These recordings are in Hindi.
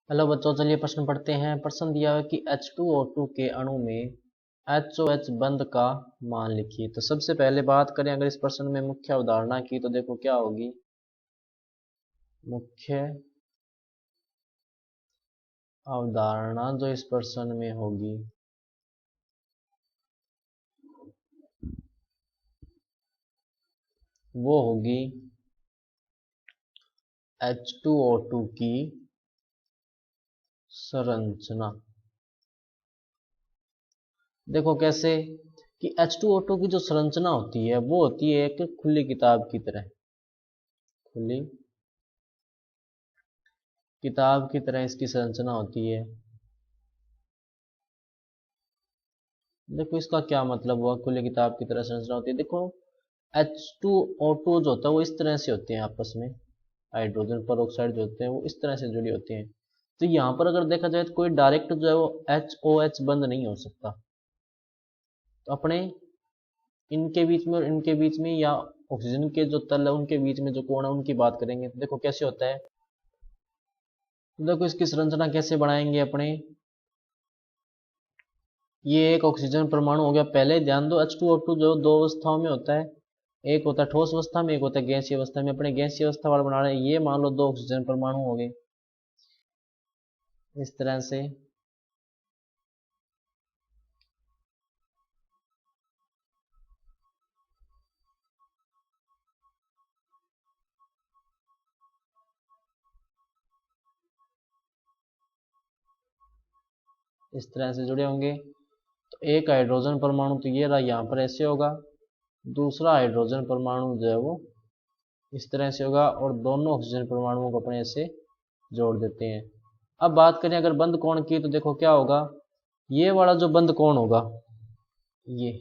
हेलो बच्चों, चलिए प्रश्न पढ़ते हैं। प्रश्न दिया है कि H2O2 के अणु में HOH बंध का मान लिखिए। तो सबसे पहले बात करें अगर इस प्रश्न में मुख्य अवधारणा की, तो देखो क्या होगी। मुख्य अवधारणा जो इस प्रश्न में होगी वो होगी H2O2 की संरचना। देखो कैसे कि H2O2 की जो संरचना होती है वो होती है एक खुली किताब की तरह। खुली किताब की तरह इसकी संरचना होती है। देखो इसका क्या मतलब हुआ, खुली किताब की तरह संरचना होती है। देखो H2O2 जो होता है वो इस तरह से होते हैं आपस में। हाइड्रोजन पर ऑक्साइड जो होते हैं वो इस तरह से जुड़ी होती हैं। तो यहाँ पर अगर देखा जाए तो कोई डायरेक्ट जो है वो HOH बंद नहीं हो सकता। तो अपने इनके बीच में और इनके बीच में, या ऑक्सीजन के जो तल है उनके बीच में जो कोण है उनकी बात करेंगे तो देखो कैसे होता है। तो देखो इसकी संरचना कैसे बनाएंगे अपने। ये एक ऑक्सीजन परमाणु हो गया। पहले ध्यान दो H2O2 जो दो अवस्थाओं में होता है, एक होता है ठोस अवस्था में, एक होता है गैसीय अवस्था में। अपने गैसीय अवस्था वाला बना रहे हैं, ये मान लो दो ऑक्सीजन परमाणु हो गए इस तरह से। इस तरह से जुड़े होंगे। तो एक हाइड्रोजन परमाणु तो ये रहा, यहाँ पर ऐसे होगा। दूसरा हाइड्रोजन परमाणु जो है वो इस तरह से होगा, और दोनों ऑक्सीजन परमाणुओं को अपने ऐसे जोड़ देते हैं। अब बात करें अगर बंद कोण की, तो देखो क्या होगा। ये वाला जो बंद कोण होगा ये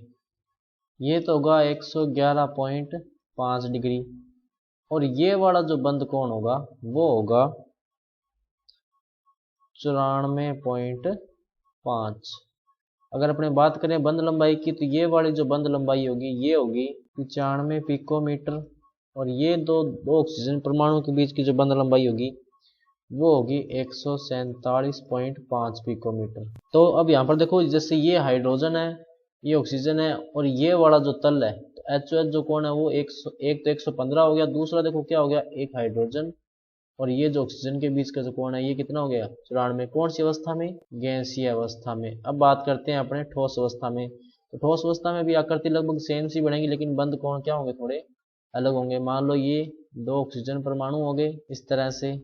ये तो होगा 111.5 डिग्री, और ये वाला जो बंद कोण होगा वो होगा 94.5। अगर अपने बात करें बंद लंबाई की, तो ये वाली जो बंद लंबाई होगी ये होगी 95 पिकोमीटर, और ये दो ऑक्सीजन परमाणु के बीच की जो बंद लंबाई होगी वो होगी 147.5 पिकोमीटर। तो अब यहाँ पर देखो, जैसे ये हाइड्रोजन है, ये ऑक्सीजन है, और ये वाला जो तल है तो HOH जो कोण है वो एक तो 115 हो गया। दूसरा देखो क्या हो गया, एक हाइड्रोजन और ये जो ऑक्सीजन के बीच का जो कोण है ये कितना हो गया 94। कौन सी अवस्था में, गैसीय अवस्था में। अब बात करते हैं अपने ठोस अवस्था में। तो ठोस अवस्था में भी आकृति लगभग सेम सी बनेगी, लेकिन बंद कोण क्या होंगे, थोड़े अलग होंगे। मान लो ये दो ऑक्सीजन परमाणु हो गए इस तरह से,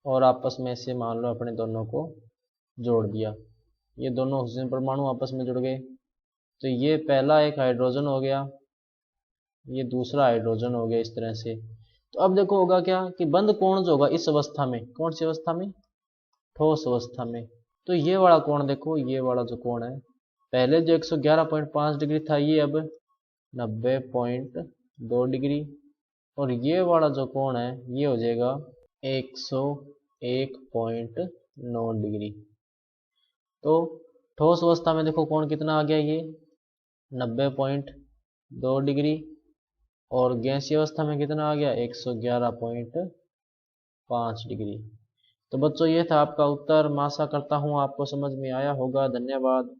और आपस में से मान लो अपने दोनों को जोड़ दिया। ये दोनों ऑक्सीजन परमाणु आपस में जुड़ गए। तो ये पहला एक हाइड्रोजन हो गया, ये दूसरा हाइड्रोजन हो गया इस तरह से। तो अब देखो होगा क्या कि बंद कोण जो होगा इस अवस्था में, कौन सी अवस्था में, ठोस अवस्था में। तो ये वाला कोण देखो, ये वाला जो कोण है, पहले जो 111.5 डिग्री था ये अब 90.2 डिग्री, और ये वाला जो कोण है ये हो जाएगा 101.9 डिग्री। तो ठोस अवस्था में देखो कोण कितना आ गया, ये 90.2 डिग्री, और गैसीय अवस्था में कितना आ गया 111.5 डिग्री। तो बच्चों ये था आपका उत्तर। मैं आशा करता हूँ आपको समझ में आया होगा। धन्यवाद।